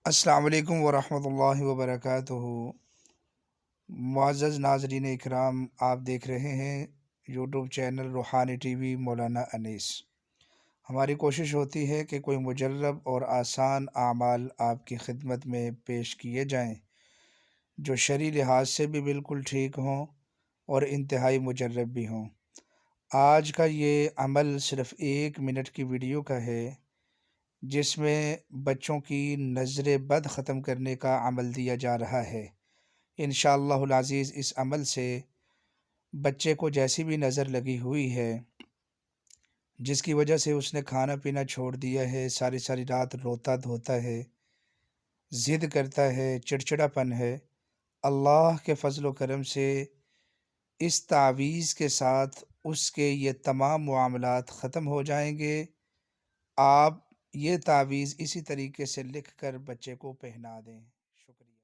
السلام علیکم ورحمۃ اللہ وبرکاتہ۔ معزز ناظرین اکرام، آپ دیکھ رہے ہیں یوٹیوب چینل روحانی ٹی وی مولانا انیس۔ ہماری کوشش ہوتی ہے کہ کوئی مجرب اور آسان اعمال آپ کی خدمت میں پیش کیے جائیں جو شرعی لحاظ سے بھی بالکل ٹھیک ہوں اور انتہائی مجرب بھی ہوں۔ آج کا یہ عمل صرف 1 منٹ کی ویڈیو کا ہے، جس میں بچوں کی نظر بد ختم کرنے کا عمل دیا جا رہا ہے۔ انشاءاللہ العزیز اس عمل سے بچے کو جیسی بھی نظر لگی ہوئی ہے، جس کی وجہ سے اس نے کھانا پینا چھوڑ دیا ہے، ساری ساری رات روتا دھوتا ہے، ضد کرتا ہے، چڑچڑا پن ہے، اللہ کے فضل و کرم سے اس تعویذ کے ساتھ اس کے یہ تمام معاملات ختم ہو جائیں گے۔ آپ یہ تعویذ اسی طریقے سے لکھ کر بچے کو پہنا دیں۔ شکریہ۔